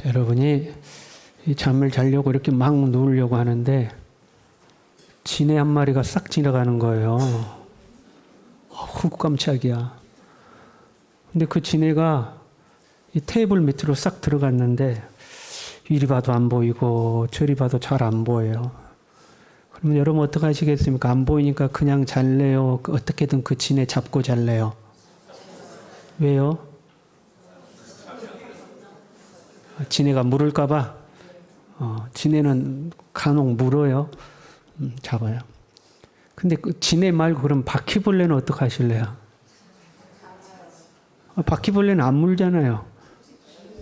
여러분이 이 잠을 자려고 이렇게 막 누우려고 하는데 지네 한 마리가 싹 지나가는 거예요. 훅 깜짝이야. 근데 그 지네가 이 테이블 밑으로 싹 들어갔는데 이리 봐도 안 보이고 저리 봐도 잘 안 보여요. 그러면 여러분 어떻게 하시겠습니까? 안 보이니까 그냥 잘래요? 어떻게든 그 지네 잡고 잘래요? 왜요? 지네가 물을까 봐? 지네는 간혹 물어요. 잡아요. 근데 그 지네 말고 그럼 바퀴벌레는 어떻게 하실래요? 바퀴벌레는 안 물잖아요.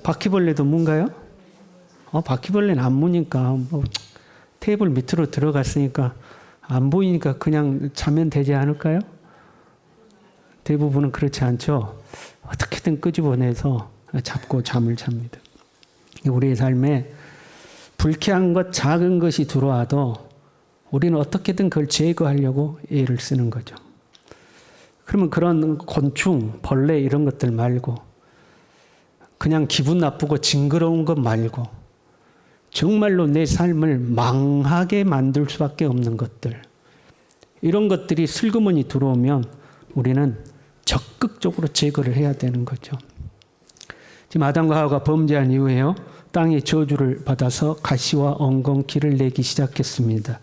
바퀴벌레도 문가요? 바퀴벌레는 안 무니까 테이블 밑으로 들어갔으니까 안 보이니까 그냥 자면 되지 않을까요? 대부분은 그렇지 않죠. 어떻게든 끄집어내서 잡고 잠을 잡니다. 우리의 삶에 불쾌한 것, 작은 것이 들어와도 우리는 어떻게든 그걸 제거하려고 애를 쓰는 거죠. 그러면 그런 곤충, 벌레 이런 것들 말고 그냥 기분 나쁘고 징그러운 것 말고 정말로 내 삶을 망하게 만들 수밖에 없는 것들, 이런 것들이 슬그머니 들어오면 우리는 적극적으로 제거를 해야 되는 거죠. 지금 아담과 하와가 범죄한 이후에요, 땅이 저주를 받아서 가시와 엉겅퀴를 내기 시작했습니다.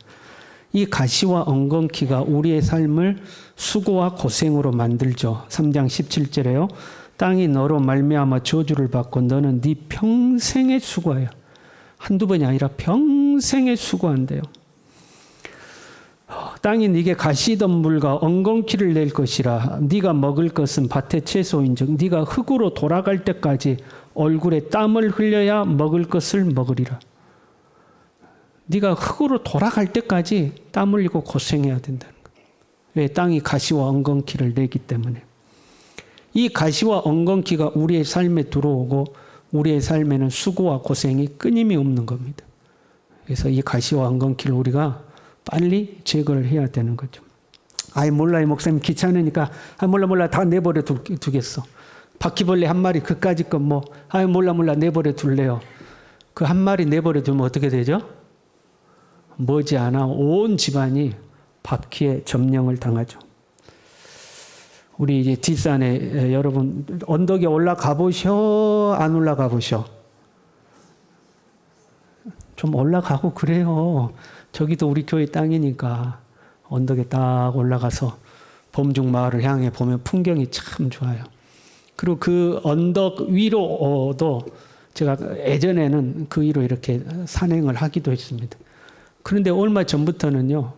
이 가시와 엉겅퀴가 우리의 삶을 수고와 고생으로 만들죠. 3장 17절에요. 땅이 너로 말미암아 저주를 받고 너는 네 평생의 수고야. 한두 번이 아니라 평생의 수고한대요. 땅이 네게 가시덤불과 엉겅퀴를 낼 것이라. 네가 먹을 것은 밭의 채소인즉 네가 흙으로 돌아갈 때까지 얼굴에 땀을 흘려야 먹을 것을 먹으리라. 네가 흙으로 돌아갈 때까지 땀 흘리고 고생해야 된다는 거예요. 왜? 땅이 가시와 엉겅퀴를 내기 때문에. 이 가시와 엉겅퀴가 우리의 삶에 들어오고 우리의 삶에는 수고와 고생이 끊임이 없는 겁니다. 그래서 이 가시와 엉겅퀴를 우리가 빨리 제거를 해야 되는 거죠. 몰라요 목사님, 귀찮으니까 몰라 다 내버려 두겠어. 바퀴벌레 한 마리 그까짓 거 몰라 내버려 둘래요. 그 한 마리 내버려 두면 어떻게 되죠? 머지않아 온 집안이 바퀴에 점령을 당하죠. 우리 이제 뒷산에 여러분 언덕에 올라가 보셔? 안 올라가 보셔? 좀 올라가고 그래요. 저기도 우리 교회 땅이니까 언덕에 딱 올라가서 범중 마을을 향해 보면 풍경이 참 좋아요. 그리고 그 언덕 위로도 제가 예전에는 그 위로 이렇게 산행을 하기도 했습니다. 그런데 얼마 전부터는요,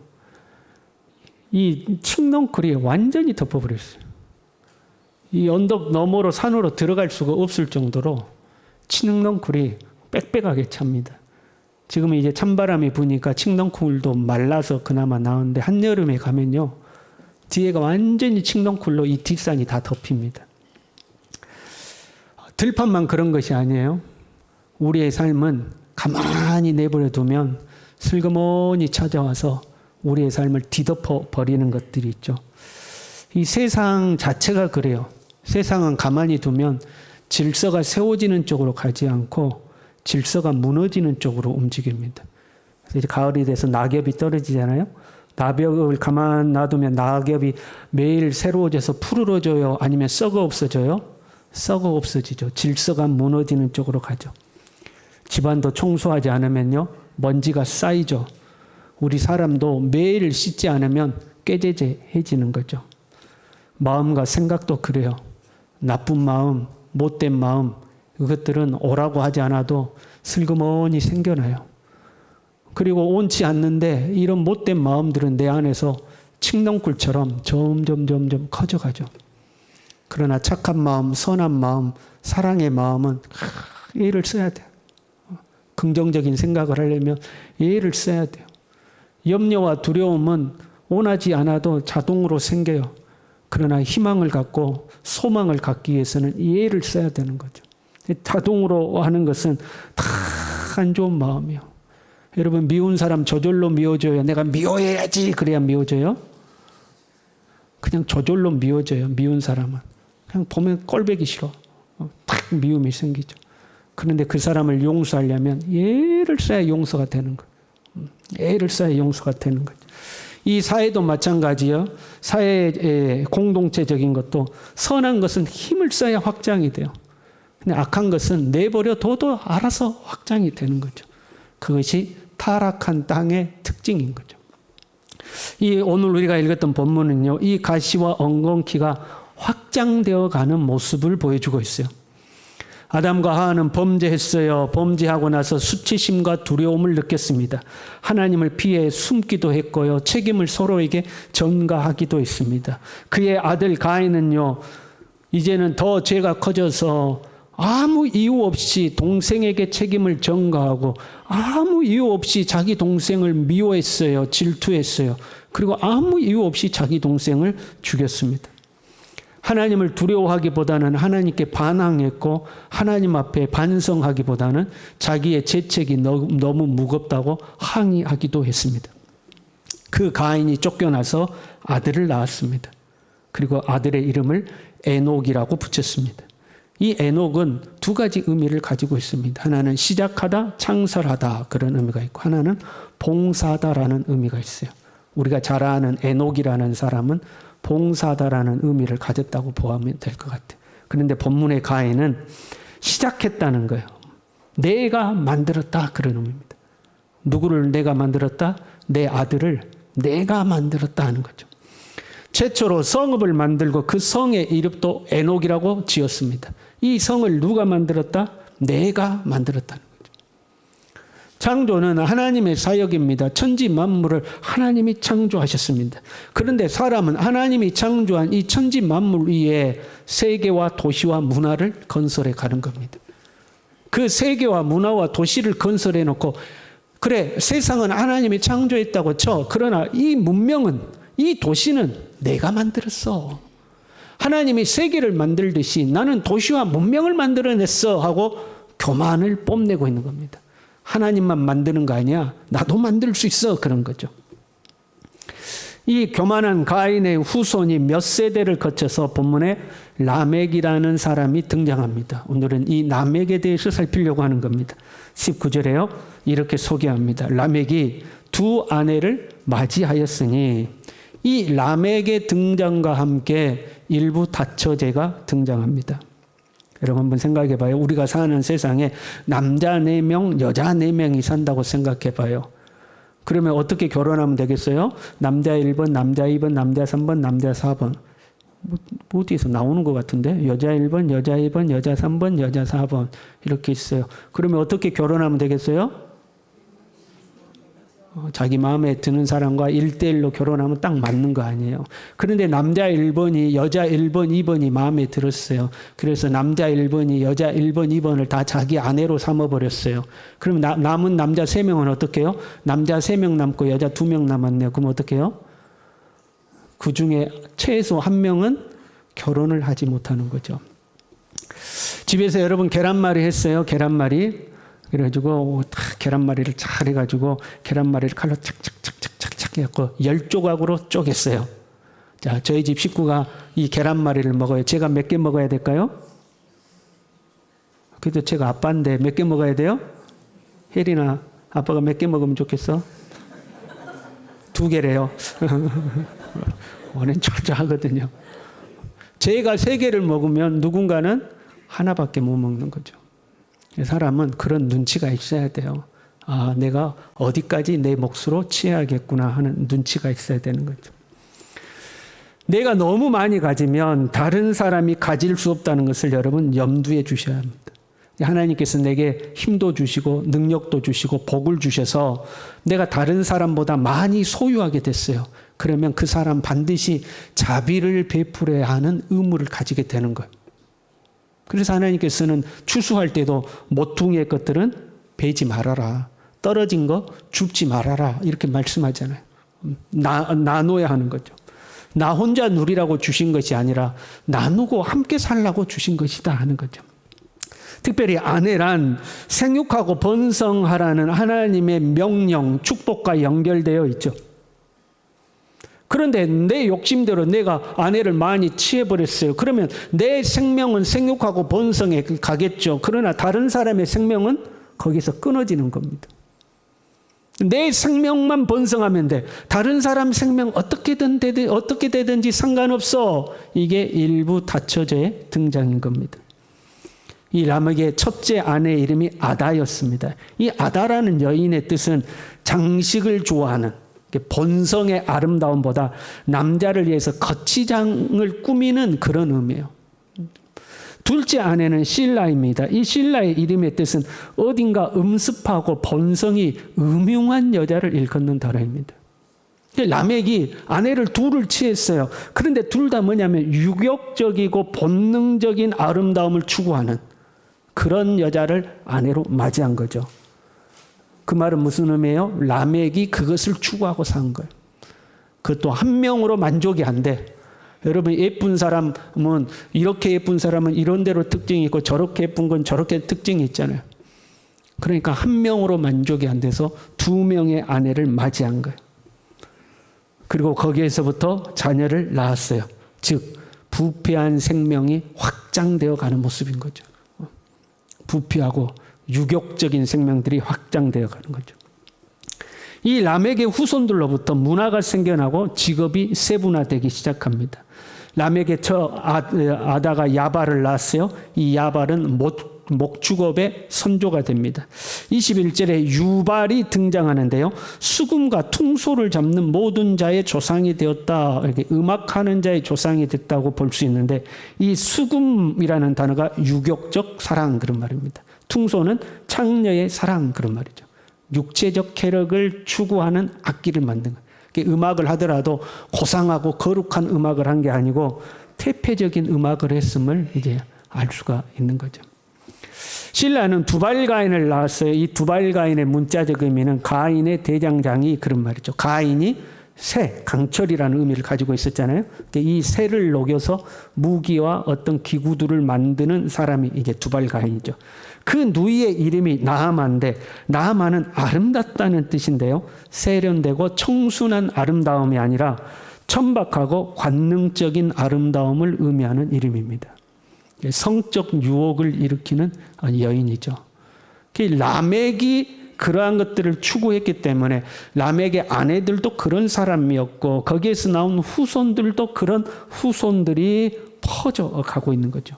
이 칡넝쿨이 완전히 덮어버렸어요. 이 언덕 너머로 산으로 들어갈 수가 없을 정도로 칡넝쿨이 빽빽하게 찹니다. 지금 이제 찬바람이 부니까 칡넝쿨도 말라서 그나마 나오는데 한여름에 가면요, 뒤에가 완전히 칡넝쿨로 이 뒷산이 다 덮입니다. 들판만 그런 것이 아니에요. 우리의 삶은 가만히 내버려 두면 슬그머니 찾아와서 우리의 삶을 뒤덮어 버리는 것들이 있죠. 이 세상 자체가 그래요. 세상은 가만히 두면 질서가 세워지는 쪽으로 가지 않고 질서가 무너지는 쪽으로 움직입니다. 그래서 이제 가을이 돼서 낙엽이 떨어지잖아요. 낙엽을 가만 놔두면 낙엽이 매일 새로워져서 푸르러져요? 아니면 썩어 없어져요? 썩어 없어지죠. 질서가 무너지는 쪽으로 가죠. 집안도 청소하지 않으면요, 먼지가 쌓이죠. 우리 사람도 매일 씻지 않으면 깨재재해지는 거죠. 마음과 생각도 그래요. 나쁜 마음, 못된 마음, 그것들은 오라고 하지 않아도 슬그머니 생겨나요. 그리고 옳지 않는데 이런 못된 마음들은 내 안에서 칡넝쿨처럼 점점 커져가죠. 그러나 착한 마음, 선한 마음, 사랑의 마음은 애를 써야 돼요. 긍정적인 생각을 하려면 애를 써야 돼요. 염려와 두려움은 원하지 않아도 자동으로 생겨요. 그러나 희망을 갖고 소망을 갖기 위해서는 애를 써야 되는 거죠. 자동으로 하는 것은 다 안 좋은 마음이에요. 여러분, 미운 사람 저절로 미워져요? 내가 미워해야지 그래야 미워져요? 그냥 저절로 미워져요. 미운 사람은 그냥 보면 꼴보기 싫어. 탁 미움이 생기죠. 그런데 그 사람을 용서하려면 애를 써야 용서가 되는 거예요. 애를 써야 용서가 되는 거죠. 이 사회도 마찬가지요. 사회의 공동체적인 것도 선한 것은 힘을 써야 확장이 돼요. 근데 악한 것은 내버려 둬도 알아서 확장이 되는 거죠. 그것이 타락한 땅의 특징인 거죠. 이 오늘 우리가 읽었던 본문은요, 이 가시와 엉겅퀴가 확장되어 가는 모습을 보여주고 있어요. 아담과 하와는 범죄했어요. 범죄하고 나서 수치심과 두려움을 느꼈습니다. 하나님을 피해 숨기도 했고요. 책임을 서로에게 전가하기도 했습니다. 그의 아들 가인은요, 이제는 더 죄가 커져서 아무 이유 없이 동생에게 책임을 전가하고 아무 이유 없이 자기 동생을 미워했어요. 질투했어요. 그리고 아무 이유 없이 자기 동생을 죽였습니다. 하나님을 두려워하기보다는 하나님께 반항했고 하나님 앞에 반성하기보다는 자기의 죄책이 너무 무겁다고 항의하기도 했습니다. 그 가인이 쫓겨나서 아들을 낳았습니다. 그리고 아들의 이름을 에녹이라고 붙였습니다. 이 에녹은 두 가지 의미를 가지고 있습니다. 하나는 시작하다, 창설하다 그런 의미가 있고 하나는 봉사하다라는 의미가 있어요. 우리가 잘 아는 에녹이라는 사람은 봉사하다라는 의미를 가졌다고 보면 될 것 같아요. 그런데 본문의 가인은 시작했다는 거예요. 내가 만들었다 그런 의미입니다. 누구를 내가 만들었다? 내 아들을 내가 만들었다 하는 거죠. 최초로 성읍을 만들고 그 성의 이름도 에녹이라고 지었습니다. 이 성을 누가 만들었다? 내가 만들었다는 거죠. 창조는 하나님의 사역입니다. 천지 만물을 하나님이 창조하셨습니다. 그런데 사람은 하나님이 창조한 이 천지 만물 위에 세계와 도시와 문화를 건설해 가는 겁니다. 그 세계와 문화와 도시를 건설해 놓고 그래 세상은 하나님이 창조했다고 쳐. 그러나 이 문명은 이 도시는 내가 만들었어. 하나님이 세계를 만들듯이 나는 도시와 문명을 만들어냈어 하고 교만을 뽐내고 있는 겁니다. 하나님만 만드는 거 아니야. 나도 만들 수 있어. 그런 거죠. 이 교만한 가인의 후손이 몇 세대를 거쳐서 본문에 라멕이라는 사람이 등장합니다. 오늘은 이 라멕에 대해서 살피려고 하는 겁니다. 19절에요. 이렇게 소개합니다. 라멕이 두 아내를 맞이하였으니 이 라멕의 등장과 함께 일부 다처제가 등장합니다. 여러분 한번 생각해 봐요. 우리가 사는 세상에 남자 4명, 여자 4명이 산다고 생각해 봐요. 그러면 어떻게 결혼하면 되겠어요? 남자 1번, 남자 2번, 남자 3번, 남자 4번. 어디에서 나오는 것 같은데? 여자 1번, 여자 2번, 여자 3번, 여자 4번. 이렇게 있어요. 그러면 어떻게 결혼하면 되겠어요? 자기 마음에 드는 사람과 1대1로 결혼하면 딱 맞는 거 아니에요. 그런데 남자 1번이 여자 1번, 2번이 마음에 들었어요. 그래서 남자 1번이 여자 1번, 2번을 다 자기 아내로 삼아버렸어요. 그럼 남은 남자 3명은 어떻게 해요? 남자 3명 남고 여자 2명 남았네요. 그럼 어떻게 해요? 그 중에 최소 1명은 결혼을 하지 못하는 거죠. 집에서 여러분 계란말이 했어요. 계란말이. 그래가지고 계란말이를 잘 해가지고 계란말이를 칼로 착착착착착 해갖고 10조각으로 쪼갰어요. 자, 저희 집 식구가 이 계란말이를 먹어요. 제가 몇 개 먹어야 될까요? 그래도 제가 아빠인데 몇 개 먹어야 돼요? 혜린아, 아빠가 몇 개 먹으면 좋겠어? 2개래요. 원래는 철저하거든요. 제가 3개를 먹으면 누군가는 하나밖에 못 먹는 거죠. 사람은 그런 눈치가 있어야 돼요. 아, 내가 어디까지 내 몫으로 취해야겠구나 하는 눈치가 있어야 되는 거죠. 내가 너무 많이 가지면 다른 사람이 가질 수 없다는 것을 여러분 염두에 주셔야 합니다. 하나님께서 내게 힘도 주시고 능력도 주시고 복을 주셔서 내가 다른 사람보다 많이 소유하게 됐어요. 그러면 그 사람 반드시 자비를 베풀어야 하는 의무를 가지게 되는 거예요. 그래서 하나님께서는 추수할 때도 모퉁이의 것들은 베지 말아라. 떨어진 거 줍지 말아라. 이렇게 말씀하잖아요. 나눠야 하는 거죠. 나 혼자 누리라고 주신 것이 아니라 나누고 함께 살라고 주신 것이다 하는 거죠. 특별히 아내란 생육하고 번성하라는 하나님의 명령, 축복과 연결되어 있죠. 그런데 내 욕심대로 내가 아내를 많이 취해버렸어요. 그러면 내 생명은 생육하고 번성에 가겠죠. 그러나 다른 사람의 생명은 거기서 끊어지는 겁니다. 내 생명만 번성하면 돼. 다른 사람 생명 어떻게 되든지 상관없어. 이게 일부 다처제의 등장인 겁니다. 이 라멕의 첫째 아내의 이름이 아다였습니다. 이 아다라는 여인의 뜻은 장식을 좋아하는, 본성의 아름다움보다 남자를 위해서 거치장을 꾸미는 그런 의미예요. 둘째 아내는 실라입니다. 이 실라의 이름의 뜻은 어딘가 음습하고 본성이 음흉한 여자를 일컫는 단어입니다. 라멕이 아내를 둘을 취했어요. 그런데 둘 다 뭐냐면 유격적이고 본능적인 아름다움을 추구하는 그런 여자를 아내로 맞이한 거죠. 그 말은 무슨 의미예요? 라멕이 그것을 추구하고 산 거예요. 그것도 한 명으로 만족이 안 돼. 여러분, 예쁜 사람은 이렇게 예쁜 사람은 이런 대로 특징이 있고 저렇게 예쁜 건 저렇게 특징이 있잖아요. 그러니까 한 명으로 만족이 안 돼서 두 명의 아내를 맞이한 거예요. 그리고 거기에서부터 자녀를 낳았어요. 즉 부패한 생명이 확장되어 가는 모습인 거죠. 부패하고 유격적인 생명들이 확장되어 가는 거죠. 이 라멕의 후손들로부터 문화가 생겨나고 직업이 세분화되기 시작합니다. 라멕의 아다가 야발을 낳았어요. 이 야발은 목축업의 선조가 됩니다. 21절에 유발이 등장하는데요. 수금과 퉁소를 잡는 모든 자의 조상이 되었다. 이렇게 음악하는 자의 조상이 됐다고 볼 수 있는데, 이 수금이라는 단어가 유격적 사랑 그런 말입니다. 퉁소는 창녀의 사랑 그런 말이죠. 육체적 쾌락을 추구하는 악기를 만든 거예요. 음악을 하더라도 고상하고 거룩한 음악을 한 게 아니고 태폐적인 음악을 했음을 이제 알 수가 있는 거죠. 실라는 두발가인을 낳았어요. 이 두발가인의 문자적 의미는 가인의 대장장이 그런 말이죠. 가인이 새, 강철이라는 의미를 가지고 있었잖아요. 이 새를 녹여서 무기와 어떤 기구들을 만드는 사람이 이제 두발가인이죠. 그 누이의 이름이 나아만인데, 나아만은 아름답다는 뜻인데요. 세련되고 청순한 아름다움이 아니라 천박하고 관능적인 아름다움을 의미하는 이름입니다. 성적 유혹을 일으키는 여인이죠. 라멕이 그러한 것들을 추구했기 때문에 라멕의 아내들도 그런 사람이었고, 거기에서 나온 후손들도 그런 후손들이 퍼져가고 있는 거죠.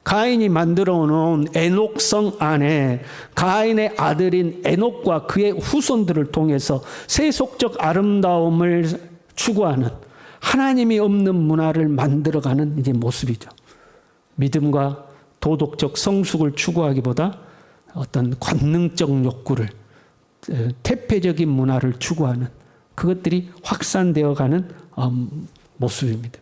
가인이 만들어 놓은 에녹성 안에 가인의 아들인 에녹과 그의 후손들을 통해서 세속적 아름다움을 추구하는 하나님이 없는 문화를 만들어가는 이제 모습이죠. 믿음과 도덕적 성숙을 추구하기보다 어떤 관능적 욕구를, 태폐적인 문화를 추구하는 그것들이 확산되어가는 모습입니다.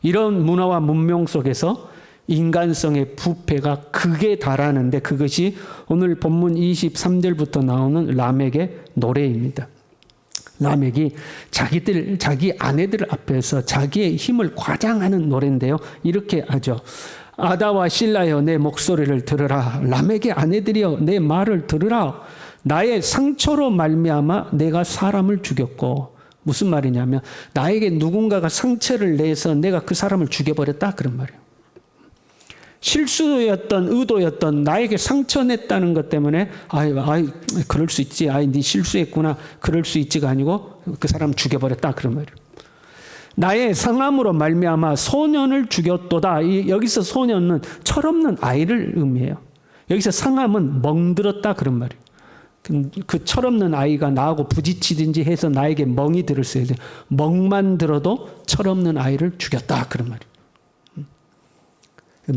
이런 문화와 문명 속에서 인간성의 부패가 극에 달하는데, 그것이 오늘 본문 23절부터 나오는 라멕의 노래입니다. 라멕이 자기 아내들 앞에서 자기의 힘을 과장하는 노래인데요. 이렇게 하죠. 아다와 실라여 내 목소리를 들으라. 라멕의 아내들이여 내 말을 들으라. 나의 상처로 말미암아 내가 사람을 죽였고. 무슨 말이냐면 나에게 누군가가 상처를 내서 내가 그 사람을 죽여버렸다 그런 말이에요. 실수였던 의도였던 나에게 상처 냈다는 것 때문에 그럴 수 있지, 네 실수했구나, 그럴 수 있지가 아니고 그 사람 죽여버렸다 그런 말이에요. 나의 상함으로 말미암아 소년을 죽였도다. 여기서 소년은 철없는 아이를 의미해요. 여기서 상함은 멍들었다 그런 말이에요. 그 철없는 아이가 나하고 부딪히든지 해서 나에게 멍이 들었어야 돼요. 멍만 들어도 철없는 아이를 죽였다 그런 말이에요.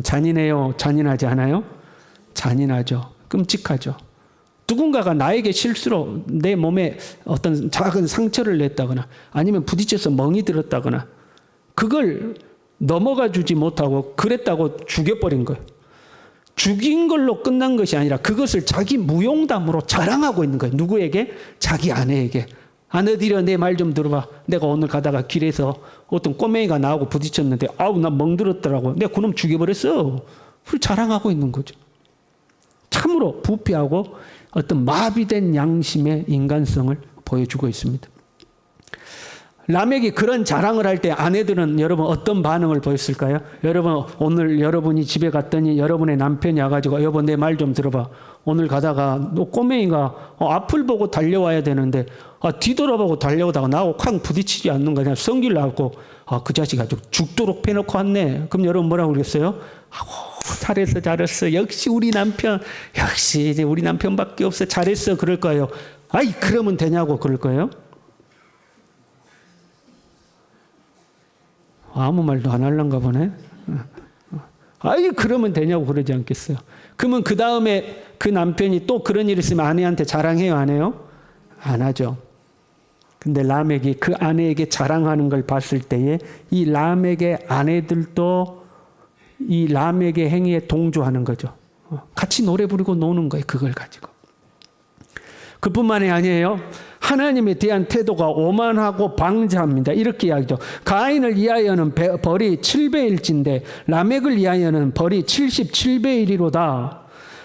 잔인해요? 잔인하지 않아요? 잔인하죠. 끔찍하죠. 누군가가 나에게 실수로 내 몸에 어떤 작은 상처를 냈다거나 아니면 부딪혀서 멍이 들었다거나 그걸 넘어가 주지 못하고 그랬다고 죽여버린 거예요. 죽인 걸로 끝난 것이 아니라 그것을 자기 무용담으로 자랑하고 있는 거예요. 누구에게? 자기 아내에게. 아내들이여 내 말 좀 들어봐. 내가 오늘 가다가 길에서 어떤 꼬맹이가 나하고 부딪혔는데 나 멍들었더라고. 내가 그놈 죽여버렸어. 그걸 자랑하고 있는 거죠. 참으로 부패하고 어떤 마비된 양심의 인간성을 보여주고 있습니다. 라멕이 그런 자랑을 할 때 아내들은 여러분 어떤 반응을 보였을까요? 여러분 오늘 여러분이 집에 갔더니 여러분의 남편이 와가지고 여보 내 말 좀 들어봐. 오늘 가다가 너 꼬맹이가 앞을 보고 달려와야 되는데 뒤돌아보고 달려오다가 나하고 쾅 부딪히지 않는 거냐. 성질 나고 그 자식 아주 죽도록 패놓고 왔네. 그럼 여러분 뭐라고 그러겠어요? 잘했어. 역시 우리 남편. 역시 이제 우리 남편밖에 없어. 잘했어. 그럴 거예요. 아이 그러면 되냐고 그럴 거예요? 아무 말도 안 할란가 보네. 아이 그러면 되냐고 그러지 않겠어요. 그러면 그 다음에 그 남편이 또 그런 일 있으면 아내한테 자랑해요 안 해요? 안 하죠. 근데 라멕이 그 아내에게 자랑하는 걸 봤을 때에 이 라멕의 아내들도 이 라멕의 행위에 동조하는 거죠. 같이 노래 부르고 노는 거예요. 그걸 가지고. 그뿐만이 아니에요. 하나님에 대한 태도가 오만하고 방자합니다. 이렇게 이야기죠. 가인을 위하여는 벌이 7배일진데 라멕을 위하여는 벌이 77배의 1이로다.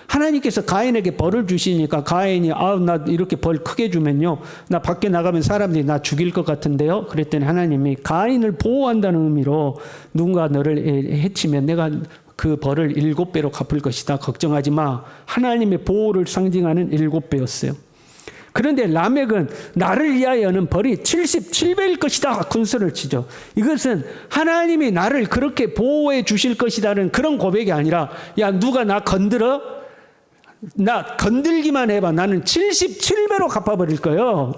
하나님께서 가인에게 벌을 주시니까 가인이 나 이렇게 벌 크게 주면요. 나 밖에 나가면 사람들이 나 죽일 것 같은데요. 그랬더니 하나님이 가인을 보호한다는 의미로 누군가 너를 해치면 내가 그 벌을 7배로 갚을 것이다. 걱정하지 마. 하나님의 보호를 상징하는 7배였어요. 그런데 라멕은 나를 위하여는 벌이 77배일 것이다. 군수를 치죠. 이것은 하나님이 나를 그렇게 보호해 주실 것이라는 그런 고백이 아니라 야 누가 나 건드려? 나 건들기만 해봐. 나는 77배로 갚아버릴 거예요.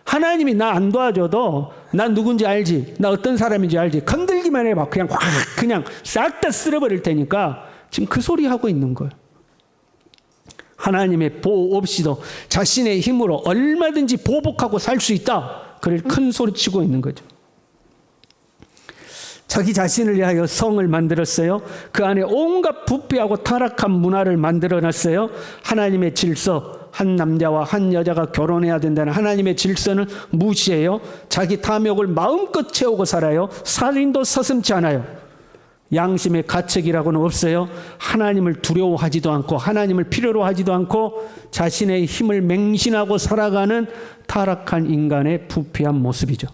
하나님이 나 안 도와줘도 난 누군지 알지. 나 어떤 사람인지 알지. 건들기만 해봐. 그냥 확 그냥 싹 다 쓸어버릴 테니까 지금 그 소리 하고 있는 거예요. 하나님의 보호 없이도 자신의 힘으로 얼마든지 보복하고 살 수 있다. 그걸 큰 소리치고 있는 거죠. 자기 자신을 위하여 성을 만들었어요. 그 안에 온갖 부패하고 타락한 문화를 만들어놨어요. 하나님의 질서, 한 남자와 한 여자가 결혼해야 된다는 하나님의 질서는 무시해요. 자기 탐욕을 마음껏 채우고 살아요. 살인도 서슴지 않아요. 양심의 가책이라고는 없어요. 하나님을 두려워하지도 않고 하나님을 필요로 하지도 않고 자신의 힘을 맹신하고 살아가는 타락한 인간의 부패한 모습이죠.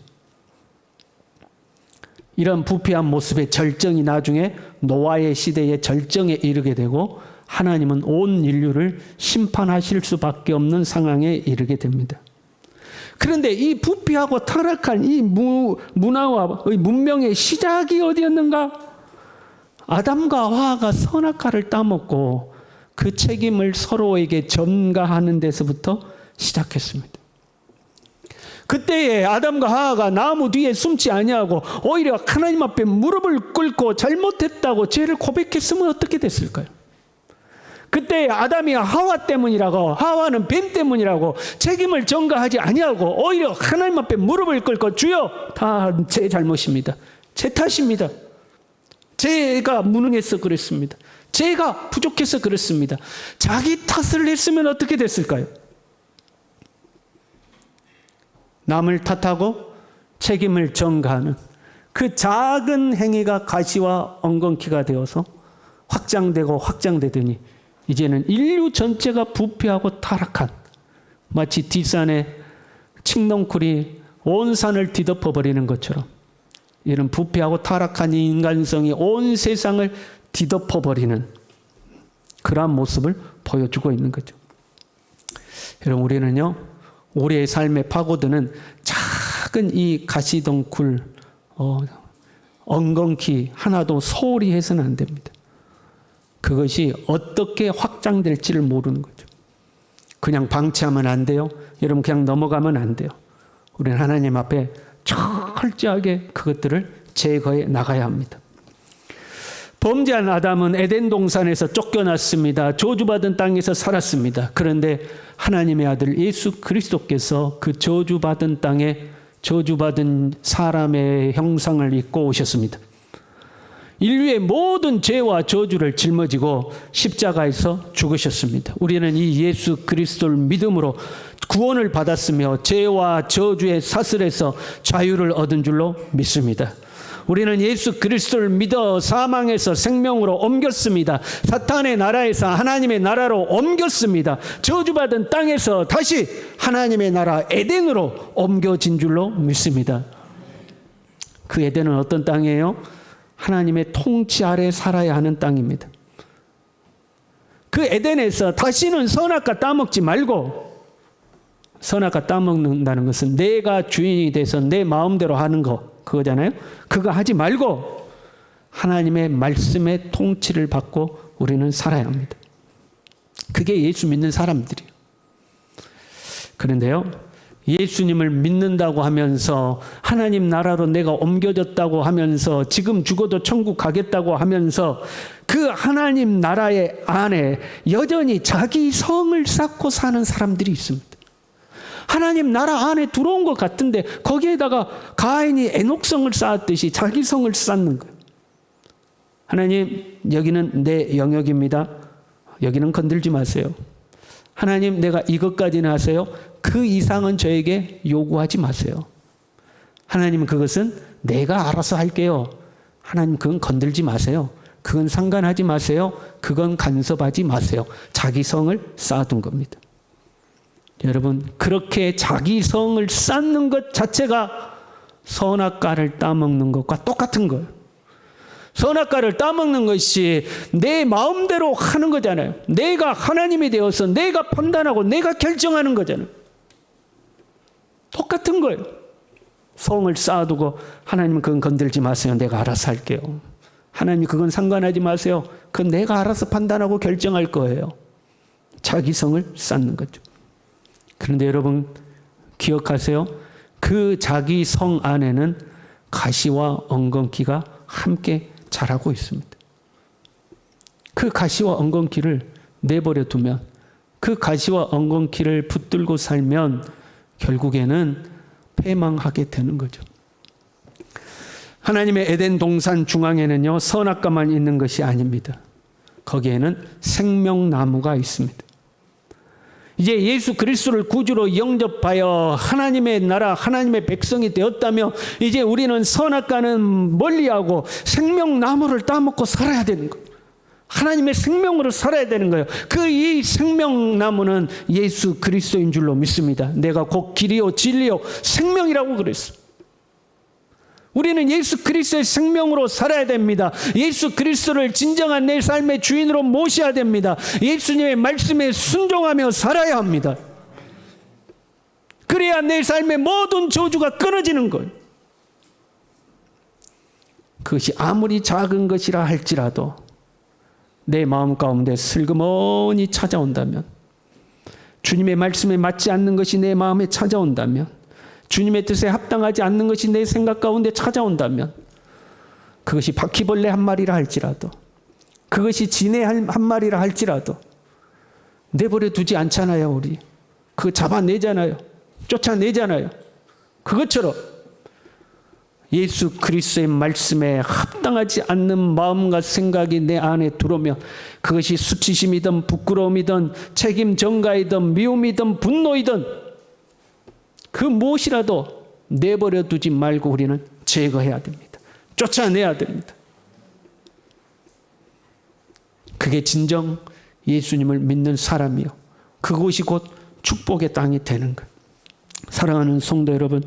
이런 부패한 모습의 절정이 나중에 노아의 시대의 절정에 이르게 되고 하나님은 온 인류를 심판하실 수밖에 없는 상황에 이르게 됩니다. 그런데 이 부패하고 타락한 이 문화와 문명의 시작이 어디였는가? 아담과 하와가 선악과를 따먹고 그 책임을 서로에게 전가하는 데서부터 시작했습니다. 그때에 아담과 하와가 나무 뒤에 숨지 아니하고 오히려 하나님 앞에 무릎을 꿇고 잘못했다고 죄를 고백했으면 어떻게 됐을까요? 그때 아담이 하와 때문이라고 하와는 뱀 때문이라고 책임을 전가하지 아니하고 오히려 하나님 앞에 무릎을 꿇고 주여 다 제 잘못입니다. 제 탓입니다. 제가 무능해서 그랬습니다. 제가 부족해서 그랬습니다. 자기 탓을 했으면 어떻게 됐을까요? 남을 탓하고 책임을 전가하는 그 작은 행위가 가시와 엉겅퀴가 되어서 확장되고 확장되더니 이제는 인류 전체가 부패하고 타락한 마치 뒷산에 칡넝쿨이 온 산을 뒤덮어버리는 것처럼 이런 부패하고 타락한 인간성이 온 세상을 뒤덮어버리는 그러한 모습을 보여주고 있는 거죠. 여러분 우리는요 우리의 삶에 파고드는 작은 이 가시덩굴 엉겅퀴 하나도 소홀히 해서는 안 됩니다. 그것이 어떻게 확장될지를 모르는 거죠. 그냥 방치하면 안 돼요. 여러분 그냥 넘어가면 안 돼요. 우리는 하나님 앞에 철저하게 그것들을 제거해 나가야 합니다. 범죄한 아담은 에덴 동산에서 쫓겨났습니다. 저주받은 땅에서 살았습니다. 그런데 하나님의 아들 예수 그리스도께서 그 저주받은 땅에 저주받은 사람의 형상을 입고 오셨습니다. 인류의 모든 죄와 저주를 짊어지고 십자가에서 죽으셨습니다. 우리는 이 예수 그리스도를 믿음으로 구원을 받았으며 죄와 저주의 사슬에서 자유를 얻은 줄로 믿습니다. 우리는 예수 그리스도를 믿어 사망에서 생명으로 옮겼습니다. 사탄의 나라에서 하나님의 나라로 옮겼습니다. 저주받은 땅에서 다시 하나님의 나라 에덴으로 옮겨진 줄로 믿습니다. 그 에덴은 어떤 땅이에요? 하나님의 통치 아래 살아야 하는 땅입니다. 그 에덴에서 다시는 선악과 따먹지 말고, 선악과 따먹는다는 것은 내가 주인이 돼서 내 마음대로 하는 거, 그거잖아요. 그거 하지 말고 하나님의 말씀의 통치를 받고 우리는 살아야 합니다. 그게 예수 믿는 사람들이에요. 그런데요, 예수님을 믿는다고 하면서 하나님 나라로 내가 옮겨졌다고 하면서 지금 죽어도 천국 가겠다고 하면서 그 하나님 나라의 안에 여전히 자기 성을 쌓고 사는 사람들이 있습니다. 하나님 나라 안에 들어온 것 같은데 거기에다가 가인이 에녹성을 쌓았듯이 자기 성을 쌓는 거예요. 하나님, 여기는 내 영역입니다. 여기는 건들지 마세요. 하나님, 내가 이것까지는 하세요. 그 이상은 저에게 요구하지 마세요. 하나님, 그것은 내가 알아서 할게요. 하나님, 그건 건들지 마세요. 그건 상관하지 마세요. 그건 간섭하지 마세요. 자기 성을 쌓아둔 겁니다. 여러분, 그렇게 자기 성을 쌓는 것 자체가 선악과를 따먹는 것과 똑같은 거예요. 선악과를 따먹는 것이 내 마음대로 하는 거잖아요. 내가 하나님이 되어서 내가 판단하고 내가 결정하는 거잖아요. 똑같은 거예요. 성을 쌓아두고 하나님 그건 건들지 마세요. 내가 알아서 할게요. 하나님 그건 상관하지 마세요. 그건 내가 알아서 판단하고 결정할 거예요. 자기 성을 쌓는 거죠. 그런데 여러분 기억하세요. 그 자기 성 안에는 가시와 엉겅퀴가 함께 자라고 있습니다. 그 가시와 엉겅퀴를 내버려 두면, 그 가시와 엉겅퀴를 붙들고 살면 결국에는 패망하게 되는 거죠. 하나님의 에덴 동산 중앙에는요, 선악과만 있는 것이 아닙니다. 거기에는 생명나무가 있습니다. 이제 예수 그리스도를 구주로 영접하여 하나님의 나라, 하나님의 백성이 되었다며 이제 우리는 선악과는 멀리하고 생명나무를 따먹고 살아야 되는 거예요. 하나님의 생명으로 살아야 되는 거예요. 그 이 생명나무는 예수 그리스도인 줄로 믿습니다. 내가 곧 길이요 진리요 생명이라고 그랬어요. 우리는 예수 그리스도의 생명으로 살아야 됩니다. 예수 그리스도를 진정한 내 삶의 주인으로 모셔야 됩니다. 예수님의 말씀에 순종하며 살아야 합니다. 그래야 내 삶의 모든 저주가 끊어지는 거예요. 그것이 아무리 작은 것이라 할지라도 내 마음 가운데 슬그머니 찾아온다면, 주님의 말씀에 맞지 않는 것이 내 마음에 찾아온다면, 주님의 뜻에 합당하지 않는 것이 내 생각 가운데 찾아온다면, 그것이 바퀴벌레 한 마리라 할지라도, 그것이 지네 한 마리라 할지라도 내버려 두지 않잖아요. 우리 그거 잡아내잖아요. 쫓아내잖아요. 그것처럼 예수 그리스도의 말씀에 합당하지 않는 마음과 생각이 내 안에 들어오면, 그것이 수치심이든 부끄러움이든 책임 전가이든 미움이든 분노이든 그 무엇이라도 내버려 두지 말고 우리는 제거해야 됩니다. 쫓아내야 됩니다. 그게 진정 예수님을 믿는 사람이요, 그곳이 곧 축복의 땅이 되는 것. 사랑하는 성도 여러분,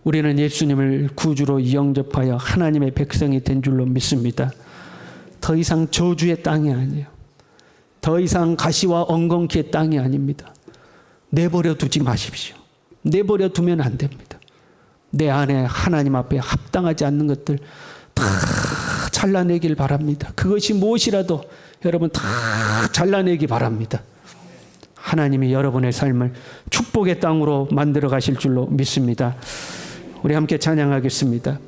우리는 예수님을 구주로 영접하여 하나님의 백성이 된 줄로 믿습니다. 더 이상 저주의 땅이 아니에요. 더 이상 가시와 엉겅퀴의 땅이 아닙니다. 내버려 두지 마십시오. 내버려 두면 안 됩니다. 내 안에 하나님 앞에 합당하지 않는 것들 다 잘라내길 바랍니다. 그것이 무엇이라도 여러분 다 잘라내기 바랍니다. 하나님이 여러분의 삶을 축복의 땅으로 만들어 가실 줄로 믿습니다. 우리 함께 찬양하겠습니다.